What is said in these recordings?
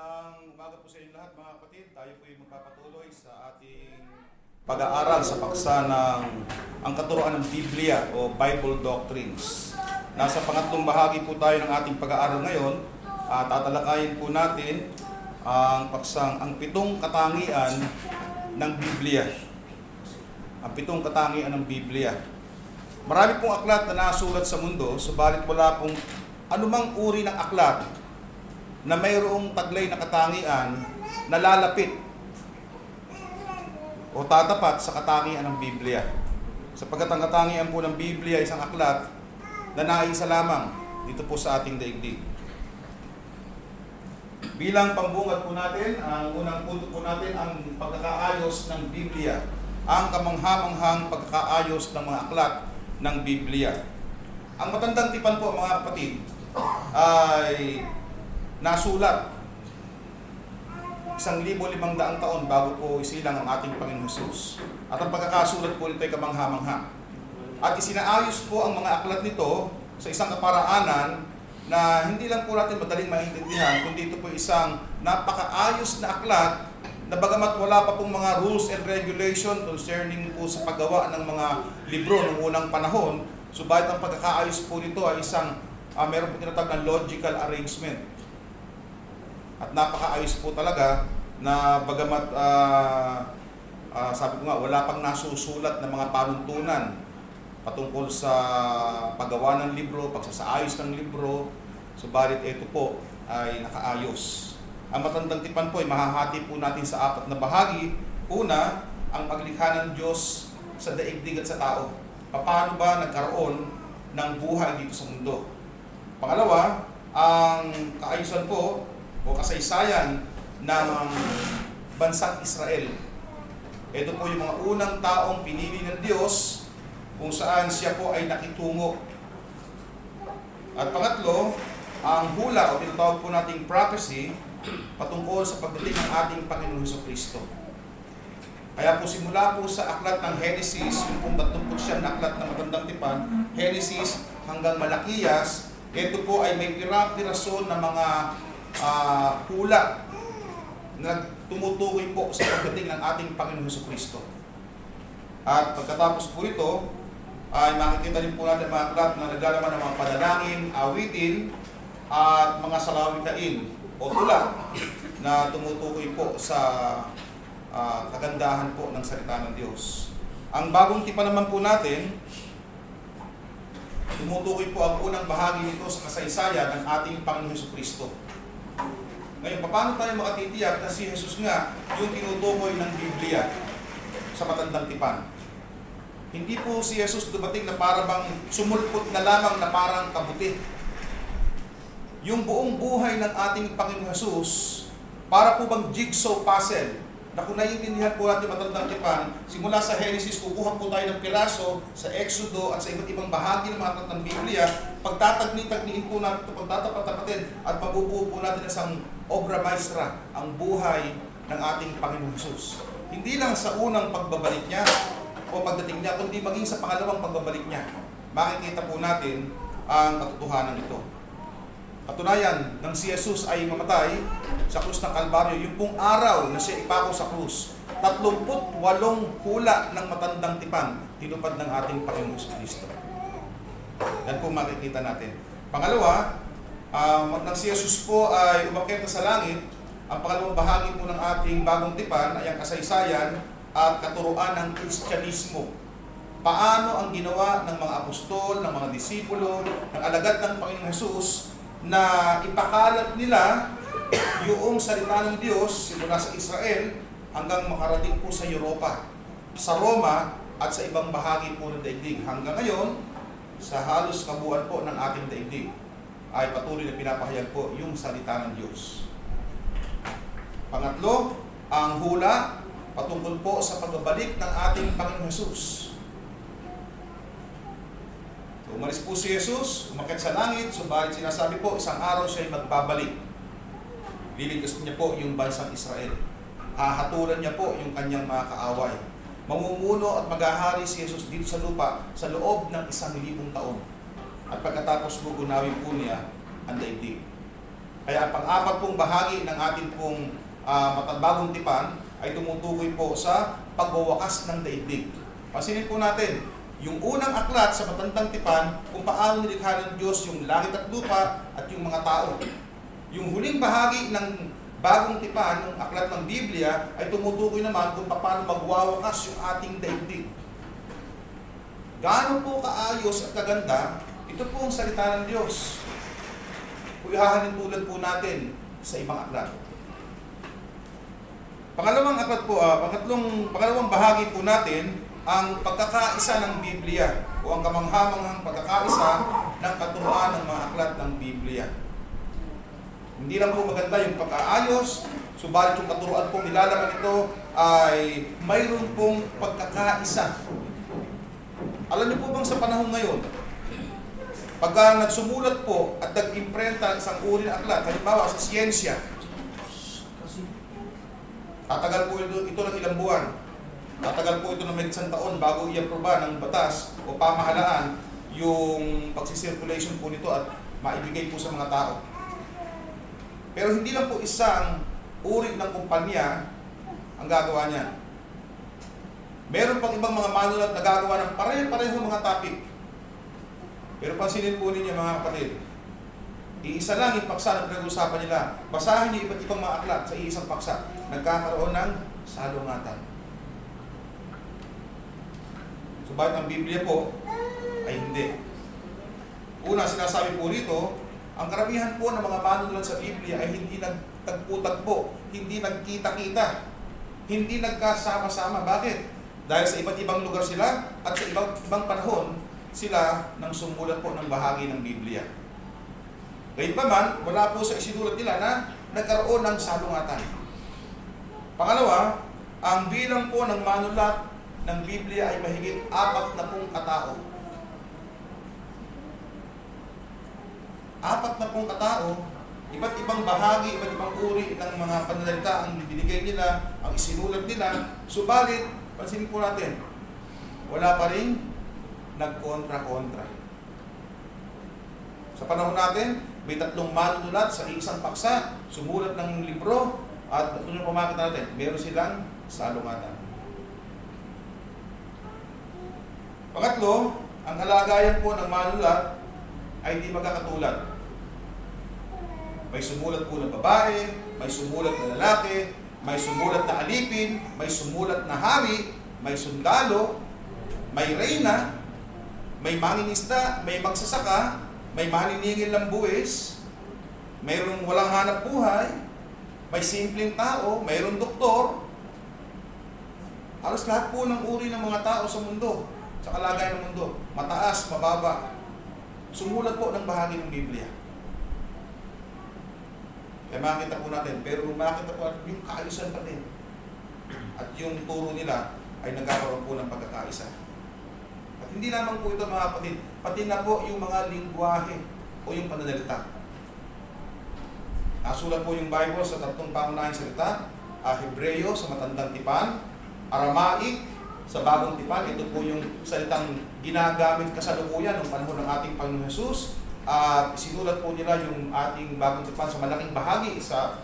Ang umaga po sa inyo lahat mga kapatid, tayo po ay magpapatuloy sa ating pag-aaral sa paksa ng ang katuruan ng Biblia o Bible Doctrines. Nasa pangatlong bahagi po tayo ng ating pag-aaral ngayon at tatalakayin po natin ang paksang ang pitong katangian ng Biblia. Ang pitong katangian ng Biblia. Marami pong aklat na nasulat sa mundo, subalit wala pong anumang uri ng aklat na mayroong taglay na katangian na lalapit o tatapat sa katangian ng Biblia. Sapagkat ang katangian po ng Biblia ay isang aklat na naisa lamang dito po sa ating daigdig. Bilang pambungad po natin, ang unang punto po natin ang pagkakaayos ng Biblia, ang kamanghamanghang pagkakaayos ng mga aklat ng Biblia. Ang matandang tipan po mga kapatid ay nasulat 1,500 taon bago po isilang ang ating Panginoon Jesus. At ang pagkakasulat po nito ay kamangha-mangha. At isinaayos po ang mga aklat nito sa isang kaparaanan na hindi lang po natin madaling maintindihan, kundi ito po isang napakaayos na aklat na bagamat wala pa pong mga rules and regulation concerning po sa paggawa ng mga libro noong unang panahon, subalit ang pagkakaayos po nito ay isang meron po tinatawag na logical arrangement. At napakaayos po talaga na bagamat sabi ko nga wala pang nasusulat na mga panuntunan patungkol sa paggawa ng libro, pagsasaayos ng libro, subalit ito po ay nakaayos. Ang matandang tipan po ay mahahati po natin sa 4 na bahagi. Una, ang paglikha ng Diyos sa daigdig at sa tao. Paano ba nagkaroon ng buhay dito sa mundo? Pangalawa, ang kaayusan po o kasaysayan ng bansang Israel. Ito po yung mga unang taong pinili ng Diyos kung saan siya po ay nakitungo. At pangatlo, ang hula o tinatawag po nating prophecy patungkol sa pagdating ng ating Panginoon Jesucristo. Kaya po simula po sa aklat ng Genesis, yung pong 39 na aklat ng matandang tipan, Genesis hanggang Malakiyas, ito po ay may pira-piraso na mga hula na tumutukoy po sa pagdating ng ating Panginoon Jesucristo. At pagkatapos po ito, ay makikita rin po natin mga aklat na naglalaman ng mga panalangin, awitin, at mga salawitain o tula na tumutukoy po sa kagandahan po ng salita ng Diyos. Ang bagong tipan naman po natin, tumutukoy po ang unang bahagi nito sa kasaysayan ng ating Panginoon Jesucristo. Ngayon, paano tayo makatitiyak na si Jesus nga yung tinutukoy ng Biblia sa matandang tipan? Hindi po si Jesus dumating na para bang sumulpot na lamang na parang kabuti. Yung buong buhay ng ating Panginoon Jesus, para po bang jigsaw puzzle, na kung naiintindihan po natin matandang tipan, simula sa Genesis, kukuha po tayo ng piraso sa Exodo at sa iba't ibang bahagi ng mga aklat ng Biblia, pagtatagni-tagniin po natin ito, pagtatapat-tapatin, at mabubuo po natin isang obra maestra, ang buhay ng ating Panginoon Jesus. Hindi lang sa unang pagbabalik niya o pagdating niya, kundi maging sa pangalawang pagbabalik niya. Makikita po natin ang katotohanan nito. Katunayan, nang si Jesus ay mamatay sa krus ng Kalbaryo, yung pong araw na siya ipako sa krus, 38 hula ng matandang tipan tinupad ng ating Panginoon Kristo. Yan po makikita natin. Pangalawa, nang si Jesus po ay umakyat sa langit, ang pangalawang bahagi po ng ating bagong tipan ay ang kasaysayan at katuruan ng Kristyanismo. Paano ang ginawa ng mga apostol, ng mga disipulo, ng alagad ng Panginoon Jesus na ipakalat nila yung salita ng Diyos simula sa Israel hanggang makarating po sa Europa, sa Roma at sa ibang bahagi po ng daigdig. Hanggang ngayon, sa halos kabuuan po ng ating daigdig ay patuloy na pinapahayag po yung salita ng Diyos. Pangatlo, ang hula patungkol po sa pagbabalik ng ating Panginoon Jesus. Umalis po si Jesus, umakyat sa langit, subalit sinasabi po, isang araw siya ay magbabalik. Liligtas niya po yung bansang Israel. Hahatulan niya po yung kanyang mga kaaway. Mamumuno at maghahari si Jesus dito sa lupa sa loob ng 1,000 taon. At pagkatapos gugunawin po niya ang daigdig. Kaya ang pang-apat pong bahagi ng ating pong bagong tipan ay tumutukoy po sa pagwawakas ng daigdig. Pansinin po natin, yung unang aklat sa matandang tipan, kung paano nilikha ng Diyos yung langit at lupa at yung mga tao. Yung huling bahagi ng bagong tipan, ng aklat ng Biblia, ay tumutukoy naman kung paano magwawakas yung ating daigdig. Gaano po kaayos at kaganda, ito po ang salita ng Diyos. Ihahalin tulad po natin sa ibang aklat. Pangalawang aklat po, pangalawang bahagi po natin, ang pagkakaisa ng Biblia o ang kamanghamanghang pagkakaisa ng katuruan ng mga aklat ng Biblia. Hindi lang po maganda yung pagkaayos, subalit yung katuruan pong nilalaman ito ay mayroon pong pagkakaisa. Alam niyo po bang sa panahon ngayon, pagka nagsumulat po at nag-imprenta isang uri ng aklat, halimbawa sa siyensya, tatagal po ito ng ilang buwan, tatagal po ito ng may isang taon bago i-aproba ng batas o pamahalaan yung pagsisirculation po nito at maibigay po sa mga tao. Pero hindi lang po isang uri ng kumpanya ang gagawa niyan. Meron pang ibang mga manulat na gagawa ng pare-pareho mga topic. Pero pansinin po ninyo mga kapatid, iisa lang yung paksa na pinag-usapan nila. Basahin niyo iba't ibang mga aklat sa iisang paksa. Nagkakaroon ng salungatan. Subalit ang Biblia po ay hindi. Una, sinasabi po rito, ang karamihan po ng mga manulat sa Biblia ay hindi nagtagpo-tagpo, hindi nagkita-kita, hindi nagkasama-sama. Bakit? Dahil sa iba't ibang lugar sila at sa ibang panahon sila nang sumulat po ng bahagi ng Biblia. Gayunpaman, wala po sa isinulat nila na nagkaroon ng salungatan. Pangalawa, ang bilang po ng manulat ng Biblia ay mahigit 40 katao. 40 katao, iba't ibang bahagi, iba't ibang uri ng mga pananalita ang binigay nila, ang isinulat nila. Subalit, pansinin po natin, wala pa rin nagkontra-kontra. Sa panahon natin, may 3 manunulat sa isang paksa, sumulat ng libro, at ito yung pumakita natin, meron silang salungatan. Pangatlo, ang kalagayan po ng manunulat ay hindi magkakatulad. May sumulat po ng babae, may sumulat na lalaki, may sumulat na alipin, may sumulat na hari, may sundalo, may reyna, may mangingisda, may magsasaka, may maniningil ng buwis, mayroong walang hanap buhay, may simpleng tao, mayroong doktor. Halos lahat po ng uri ng mga tao sa mundo, sa kalagayan ng mundo, mataas, mababa, sumulat po ng bahagi ng Biblia. Kaya makita po natin, pero makita po natin yung kaayusan pa din. At yung turo nila ay nagkakaroon po ng pagkakaisa. At hindi lamang po ito mga kapatid, pati na po yung mga lingwahe o yung pananalita. Nasulat po yung Bible sa 3 pangunahing salita, Hebreo sa matandang tipan, Aramaic sa bagong tipan. Ito po yung salitang ginagamit kasalukuyan ng panahon ng ating Panginoon Jesus. At sinulat po nila yung ating bagong tipan sa malaking bahagi sa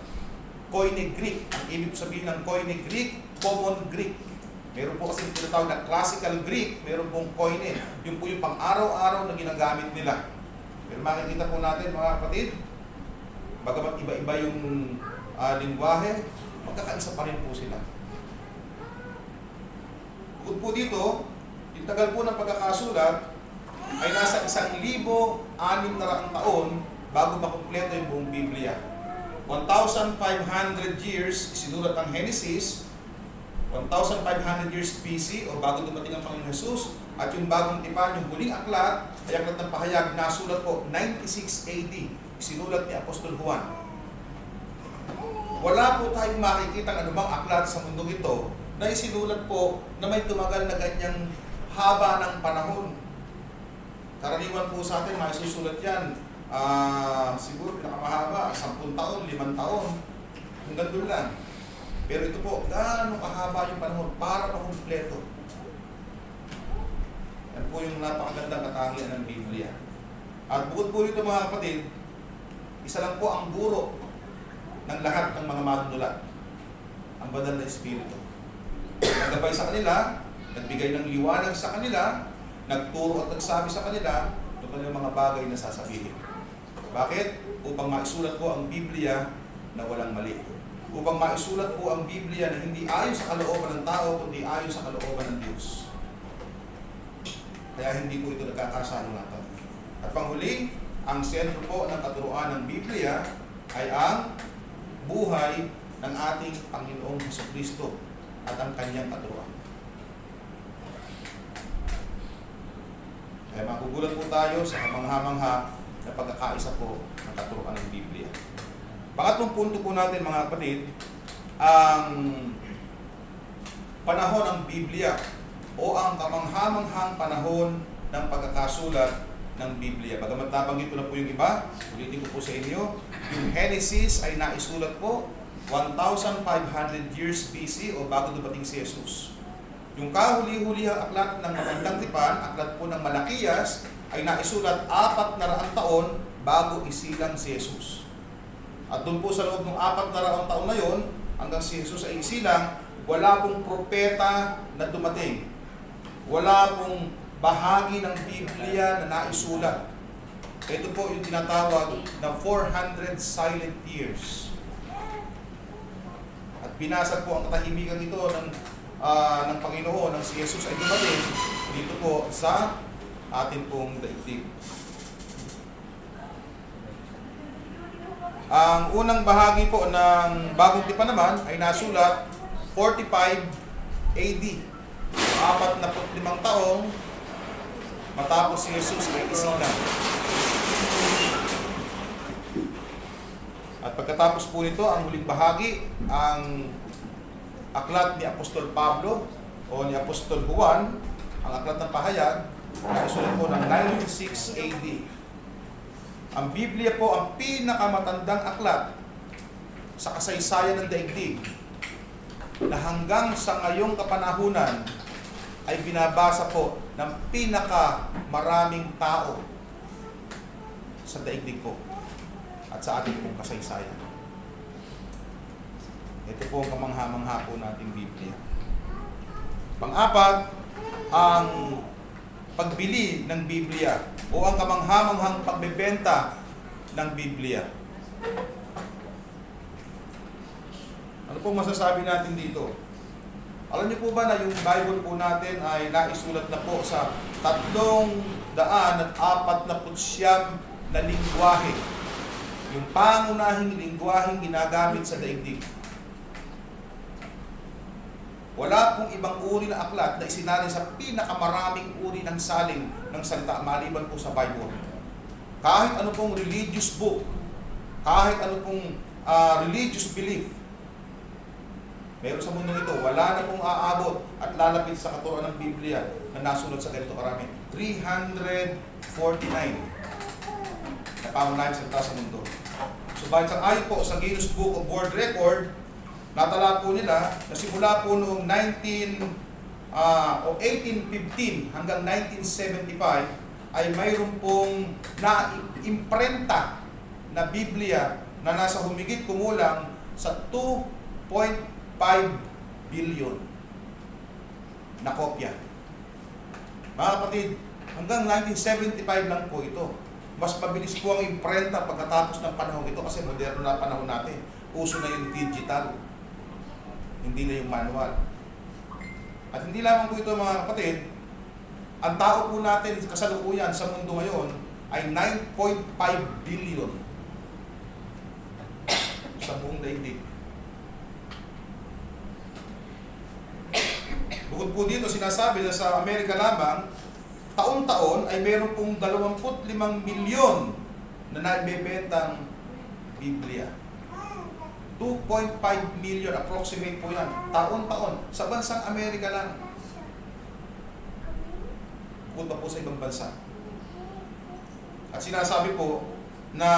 Koine Greek. Ang ibig sabihin ng Koine Greek, Common Greek. Meron po kasi tinatawag na Classical Greek, meron pong Koine. Yung po yung pang-araw-araw na ginagamit nila. Pero makikita po natin mga kapatid, bagamat iba-iba yung lingwahe, magkakaisa pa rin po sila. Bukod po dito, yung tagal po ng pagkakasulat ay nasa 1,600 taon bago makumpleto yung buong Biblia. 1,500 years sinulat ang Genesis, 1,500 years BC o bago dumating ang Panginoon Jesus, at yung bagong tipan, yung huling aklat, ay aklat ng pahayag, nasulat po 96 AD, sinulat ni Apostol Juan. Wala po tayong makikita anumang aklat sa mundong ito na isinulat po na may tumagal na ganyang haba ng panahon. Karaniwan po sa atin, may susulat yan, siguro pinakamahaba, 10 taon, 5 taon, hanggang doon lang. Pero ito po, gaano kahaba yung panahon para makumpleto. Yan po yung napakagandang katangian ng Biblia. At bukod po rito mga kapatid, Isa lang po ang guro ng lahat ng mga manunulat, ang banal na Espiritu. Naggabay sa kanila, nagbigay ng liwanag sa kanila, nagturo at nagsabi sa kanila ng kanilang mga bagay na sasabihin. Bakit? Upang maisulat po ang Biblia na walang mali. Upang maisulat po ang Biblia na hindi ayon sa kalooban ng tao, kundi ayon sa kalooban ng Diyos. Kaya hindi po ito nagkakasalungatan. At panghuli, ang sentro po ng katuruan ng Biblia ay ang buhay ng ating Panginoong Jesucristo at ang kanyang katuruan. Kaya magugulat po tayo sa kamangha-mangha na pagkakaisa po ng katuruan ng Biblia. Pangatlong punto po natin, mga kapatid, ang panahon ng Biblia o ang kamangha-manghang panahon ng pagkakasulat ng Biblia. Bagamat nabanggit ko na po yung iba, ulitin ko po sa inyo, yung Genesis ay naisulat po 1,500 years BC o bago dumating si Jesus. Yung kahuli-hulihang aklat ng Matandang Tipan, aklat po ng Malakias, ay naisulat 400 taon bago isilang si Jesus. At doon po sa loob ng 400 taon na yon, hanggang si Jesus ay isilang, wala pong propeta na dumating. Wala pong bahagi ng Biblia na naisulat. Ito po yung tinatawag na 400 silent years. At binasa po ang katahimikan ito ng Panginoon, ng si Jesus ay dumating dito po sa atin pong daigdig. Ang unang bahagi po ng Bagong Tipan naman ay nasulat 45 AD. 45 taong matapos si Jesus ay isilang. At pagkatapos po nito, ang huling bahagi, ang aklat ni Apostol Pablo o ni Apostol Juan, ang aklat ng pahayag, na isulat po ng 96 AD. Ang Biblia po ang pinakamatandang aklat sa kasaysayan ng daigdig na hanggang sa ngayong kapanahunan ay binabasa po ng pinakamaraming tao sa daigdig po at sa ating pong kasaysayan. Ito po ang kamangha-mangha po nating Biblia. Pang-apat, ang pagbili ng Biblia o ang kamangha-manghang pagbebenta ng Biblia. Ano pong masasabi natin dito? Alam niyo po ba na yung Bible po natin ay naisulat na po sa 349 na lingwahe. Yung pangunahing lingwaheng ginagamit sa daigdig. Wala pong ibang uri na aklat na isinalin sa pinakamaraming uri ng saling ng salita maliban po sa Bible. Kahit ano pong religious book, kahit ano pong religious belief, meron sa mundo ito, wala na pong aabot at lalapit sa katuruan ng Biblia na nasulat sa ganito karami. 349 na pangunahing salita sa mundo. So bahit sa ayon po sa Guinness Book of World Record, natala po nila na simula po noong 1815 hanggang 1975 ay mayroon pong na-imprenta na Biblia na nasa humigit kumulang sa 2.5 billion na kopya. Mga kapatid, hanggang 1975 lang po ito. Mas mabilis po ang imprenta pagkatapos ng panahon ito kasi moderno na panahon natin. Uso na yung digital. Hindi na yung manual. At hindi lamang po ito, mga kapatid, ang tao po natin kasalukuyan sa mundo ngayon ay 9.5 billion sa buong daigdig. Bukod po dito, sinasabi na sa Amerika lamang, taon-taon ay meron pong 25 milyon na naibebentang Biblia. 2.5 million approximate po yan, taon-taon, sa bansang Amerika lang. Bukod pa po sa ibang bansa. At sinasabi po na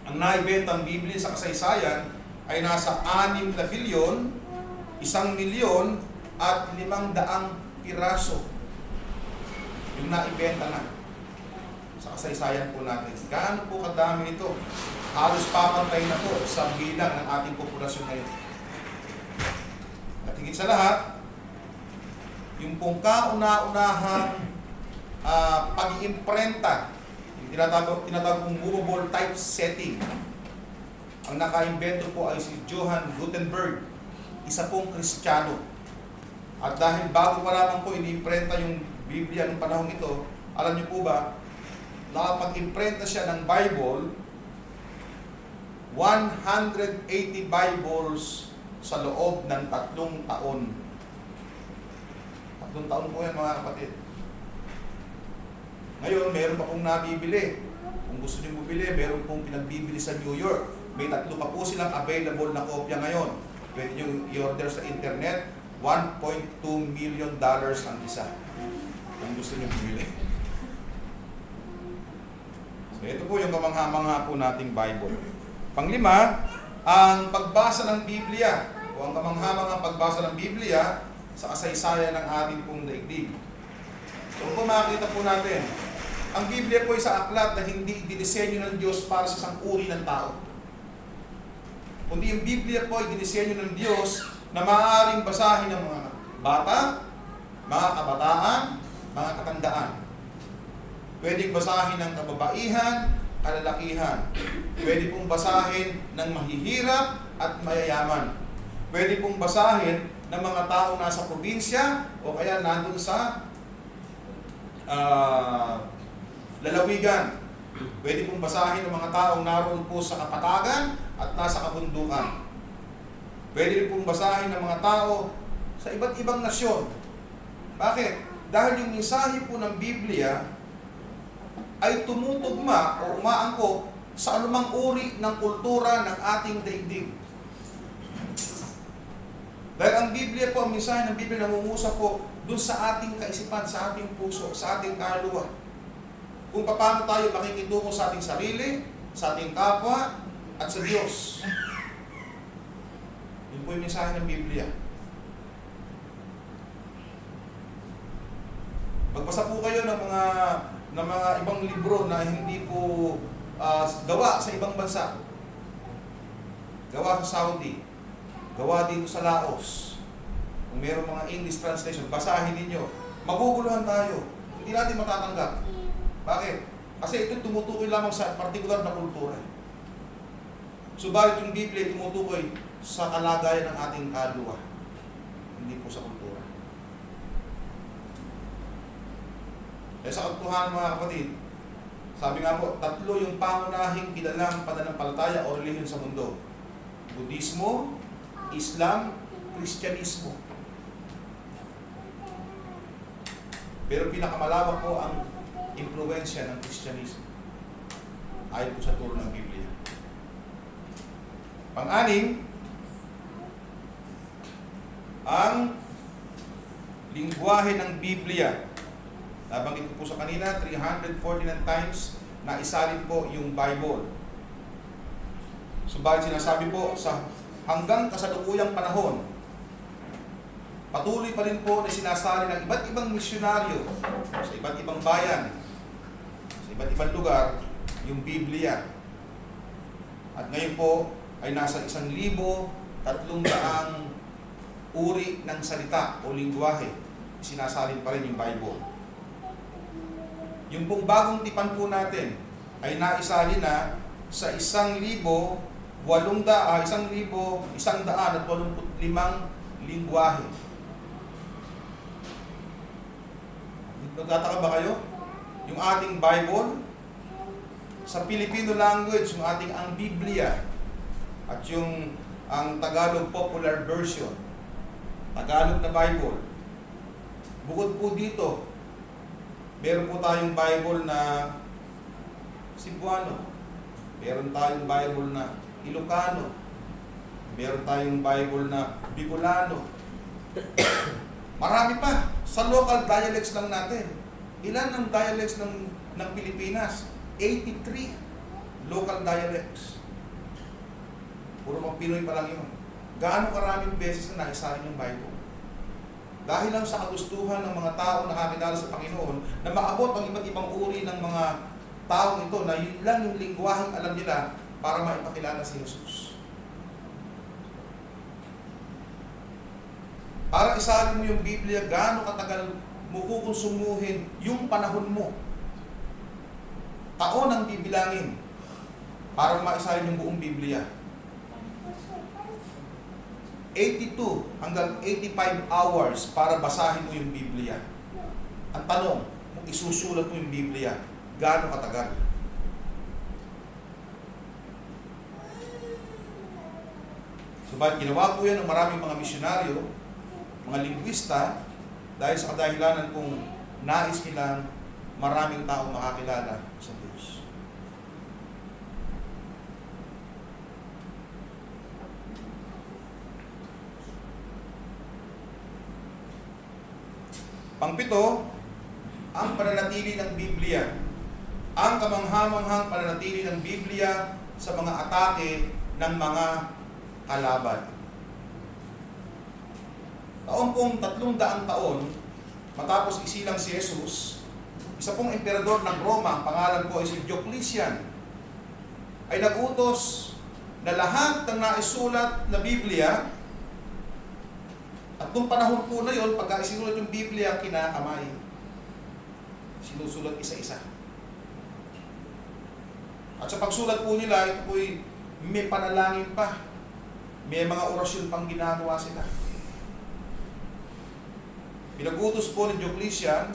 ang naibentang Biblia sa kasaysayan ay nasa 6 na bilyon, 1 milyon at 500 piraso yung naibenta na sa kasaysayan po natin. Gaano po kadami ito? Halos papantay na po sa bilang ng ating populasyon ngayon. At higit sa lahat, yung pong kauna-unahang pag-iimprenta, yung tinatawag kong movable typesetting, ang naka-invento po ay si Johann Gutenberg, isa pong Kristiyano. At dahil bago pa lamang po iniimprenta yung Biblia ng panahon ito, alam niyo po ba, nakapag-imprenta siya ng Bible, 180 Bibles sa loob ng 3 taon. 3 taon po yan, mga kapatid. Ngayon, meron pa pong nabibili. Kung gusto niyo bumili, meron pong pinagbibili sa New York. May 3 pa po silang available na kopya ngayon. Pwede nyo i-order sa internet, $1.2 million ang isa. Kung gusto nyo bumili. So ito po yung kamangha-mangha po nating Bible. Panglima, ang pagbasa ng Biblia o ang kamangha-manghang pagbasa ng Biblia sa kasaysayan ng ating pong daigdig. So kung makikita po natin, ang Biblia po ay sa aklat na hindi dinisenyo ng Diyos para sa isang uri ng tao. Kundi yung Biblia po ay dinisenyo ng Diyos na maaaring basahin ng mga bata, mga kabataan, mga katandaan. Pwedeng basahin ng kababaihan, kalalakihan. Pwede pong basahin ng mahihirap at mayayaman. Pwede pong basahin ng mga tao nasa probinsya o kaya nandun sa lalawigan. Pwede pong basahin ng mga taong naroon po sa kapatagan at nasa kabundukan. Pwede rin pong basahin ng mga tao sa iba't ibang nasyon. Bakit? Dahil yung mensahe po ng Biblia ay tumutugma o umaangkop sa anumang uri ng kultura ng ating daigdig. Dahil ang Biblia po, ang mensahe ng Biblia nangungusap po dun sa ating kaisipan, sa ating puso, sa ating kaluluwa. Kung paano tayo makikitungo sa ating sarili, sa ating kapwa, at sa Diyos. Yun po yung mensahe ng Biblia. Magbasa po kayo ng mga ibang libro na hindi po gawa sa ibang bansa. Gawa sa Saudi. Gawa dito sa Laos. Kung mayroong mga English translation, basahin ninyo. Maguguluhan tayo. Hindi natin matatanggap. Bakit? Kasi ito tumutukoy lamang sa partikular na kultura. Subalit yung Biblia tumutukoy sa kalagayan ng ating kaluluwa. Hindi po sa kultura. Eh sa katotohanan, mga kapatid, sabi nga po, 3 yung pangunahing kilalang pananampalataya o relihiyon sa mundo. Budismo, Islam, Kristyanismo. Pero pinakamalawak po ang impluwensya ng Kristyanismo ayon po sa turo ng Biblia. Pang-anim, ang lingwahe ng Biblia. Nabanggit ko po sa kanina, 349 times na isalin po yung Bible. Subalit sinasabi po sa hanggang kasalukuyang panahon, patuloy pa rin po na sinasali ng iba't ibang misyonaryo sa iba't ibang bayan, sa iba't ibang lugar, yung Biblia. At ngayon po ay nasa 1,300 uri ng salita o lingwahe. Sinasalin pa rin yung Bible. Yung pong bagong tipan po natin ay naisali na sa 1,185 lingwahe. Nagtataka ba kayo? Yung ating Bible, sa Filipino language, yung ating ang Biblia, at yung ang Tagalog Popular Version, Tagalog na Bible. Bukod po dito, meron po tayong Bible na Cebuano, meron tayong Bible na Ilocano, meron tayong Bible na Bicolano. Marami pa. Sa local dialects lang natin. Ilan ang dialects ng Pilipinas? 83 local dialects. Puro mga Pinoy pa lang yun. Gaano karaming beses na naisalin yung Bible? Dahil lang sa kagustuhan ng mga tao nakakilala sa Panginoon na maabot ang iba't ibang uri ng mga taong ito na yun lang yung lingwaheng alam nila para maipakilala si Jesus. Para isalin mo yung Biblia, gaano katagal mo kukonsumuhin yung panahon mo. Taon ang bibilangin para maisalin yung buong Biblia. 82 hanggang 85 hours para basahin mo yung Biblia. Ang tanong, kung isusulat mo yung Biblia, gaano katagal? Subalit ginawa po yan ng maraming mga misyonaryo, mga lingwista, dahil sa kadahilanan kung nais nilang maraming tao makakilala sa Diyos. Pangpito, ang pananatili ng Biblia. Ang kamanghamanghang pananatili ng Biblia sa mga atake ng mga kalaban. Taon pong 300 taon, matapos isilang si Jesus, isa pong emperador ng Roma, ang pangalan po ay si Diocletian, ay nagutos na lahat ng naisulat na Biblia, at nung panahon po na yun, pagka isinulat yung Biblia, kinakamay. Sinusulat isa-isa. At sa pagsulat po nila, ito po'y may panalangin pa. May mga orasyon pang ginagawa sila. Pinagutos po ni Diocletian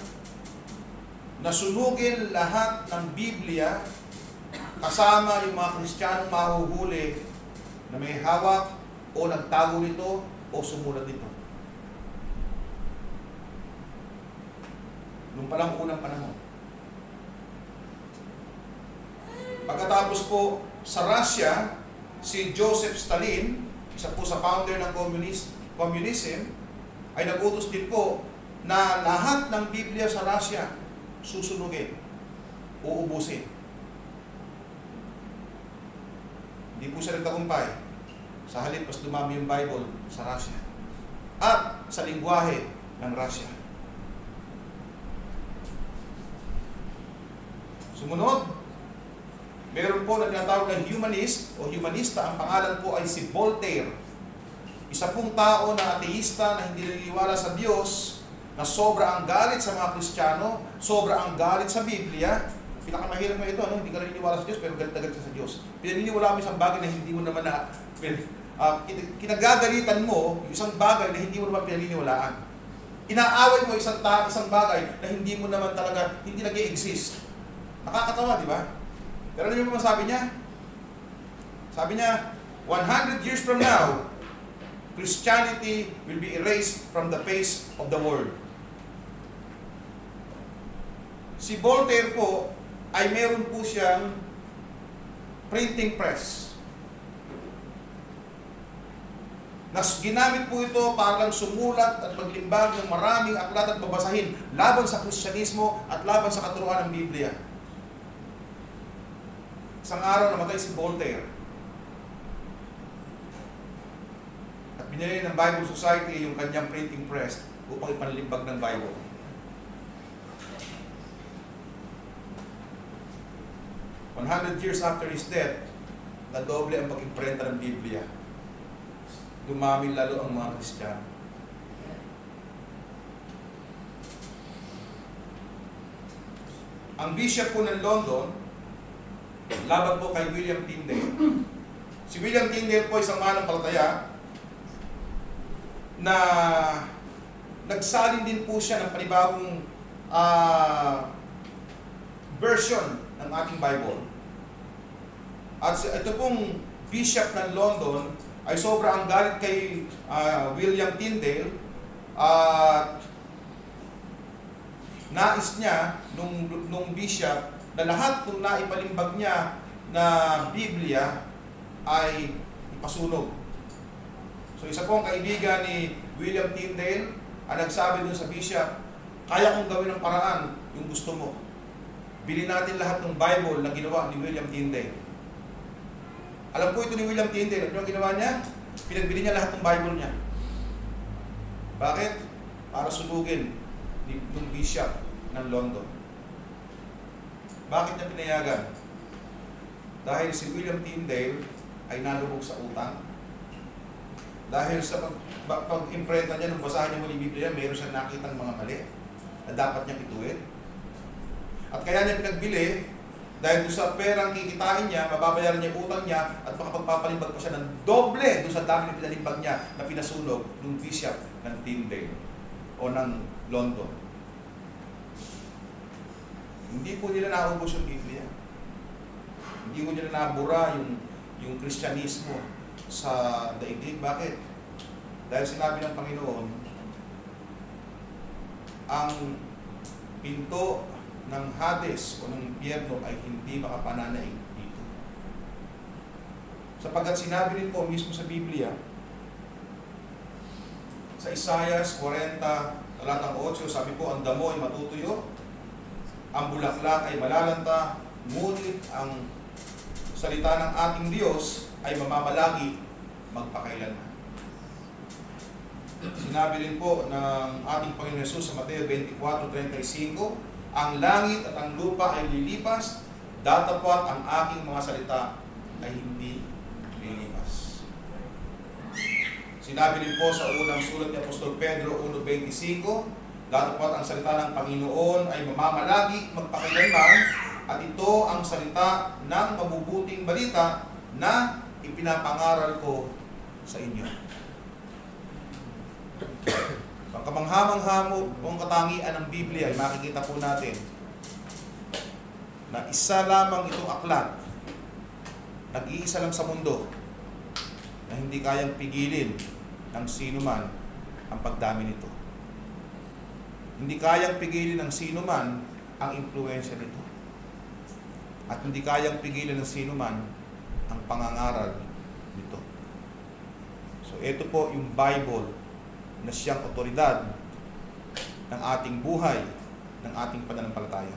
na sunugin lahat ng Biblia kasama yung mga Kristiyanong mahuhuli na may hawak o nagtago nito o sumulat nito. Noong palang unang panahon. Pagkatapos po sa Russia, si Joseph Stalin, isa po sa founder ng communism, ay nagutos din po na lahat ng Biblia sa Russia susunugin, uubusin. Hindi po siya nagtagumpay. Sa halip, mas dumami yung Bible sa Russia at sa lingwahe ng Russia. Sumunod, meron po na tinatawag ng humanist o humanista. Ang pangalan po ay si Voltaire. Isa pong tao na ateista na hindi naniniwala sa Diyos, na sobra ang galit sa mga Kristiyano, sobra ang galit sa Biblia. Pinakamahirap mo ito, hindi ka naniniwala sa Diyos pero galit na galit sa Diyos. Pinaniniwala mo isang bagay na hindi mo naman na kinagagalitan mo yung isang bagay na hindi mo naman pinaniniwalaan. Inaaway mo isang bagay na hindi mo naman talaga, hindi nag-i-exist. Nakakatawa, di ba? Pero ano yung sabi niya? Sabi niya, 100 years from now, Christianity will be erased from the face of the world. Si Voltaire po, ay meron po siyang printing press. Ginamit po ito para lang sumulat at maglimbag ng maraming aklat at babasahin laban sa Kristyanismo at laban sa katuruan ng Biblia. Isang araw namatay si Voltaire. At binili ng Bible Society yung kanyang printing press upang ipanlimbag ng Bible. "100 years after his death, nadoble ang pag-imprenta ng Biblia. Dumami lalo ang mga Kristiyano. Ang bishop po ng London, laban po kay William Tyndale. Si William Tyndale po isang manampalataya na nagsalin din po siya ng panibagong version ng ating Bible. At ito pong bishop ng London ay sobra ang galit kay William Tyndale at nais niya nung bishop na lahat ng naipalimbag niya na Biblia ay ipasunog. So isa pong kaibigan ni William Tyndale ang nagsabi dun sa bishop, "Kaya kong gawin ng paraan yung gusto mo. Bili natin lahat ng Bible na ginawa ni William Tyndale." Alam po ito ni William Tyndale. Ano yung ginawa niya? Pinagbili niya lahat ng Bible niya. Bakit? Para sunugin ng bishop ng London. Bakit niya pinayagan? Dahil si William Tyndale ay nalubog sa utang. Dahil sa pag-imprenta niya, nung basahan niya muli Biblia, mayroon siyang nakitang mga mali na dapat niyang ituwid. At kaya niya pinagbili, dahil doon sa perang kikitain niya, mababayaran niya yung utang niya, at makapagpapalimbag pa siya ng doble doon sa dami ng pinalimbag niya na pinasunog ng bishop ng Tyndale o ng London. Hindi po nila naubos yung Biblia. Hindi po nila nabura yung Kristyanismo sa daigdig. Bakit? Dahil sinabi ng Panginoon, ang pinto ng Hades o ng impyerno ay hindi makapananaig dito. Sapagkat sinabi rin po mismo sa Biblia, sa Isaias 40, talatang 8, sabi po, ang damo ay matutuyo, ang bulaklak ay malalanta, ngunit ang salita ng ating Diyos ay mamamalagi magpakailanman. Sinabi rin po ng ating Panginoon Jesus sa Mateo 24:35, ang langit at ang lupa ay lilipas, datapwat ang aking mga salita ay hindi lilipas. Sinabi rin po sa unang sulat ni Apostol Pedro 1:25, datapwat ang salita ng Panginoon ay mamamalagi magpakailanman, at ito ang salita ng mabubuting balita na ipinapangaral ko sa inyo. Ang kamanghamang-hamo o katangian ng Biblia ay makikita po natin na isa lamang itong aklat, nag-iisa lang sa mundo, na hindi kayang pigilin ng sino man ang pagdami nito. Hindi kayang pigilin ng sino man ang impluensya nito. At hindi kayang pigilin ng sino man ang pangangaral nito. So ito po yung Bible na siyang otoridad ng ating buhay, ng ating pananampalataya.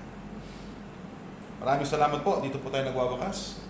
Maraming salamat po. Dito po tayo nagwawakas.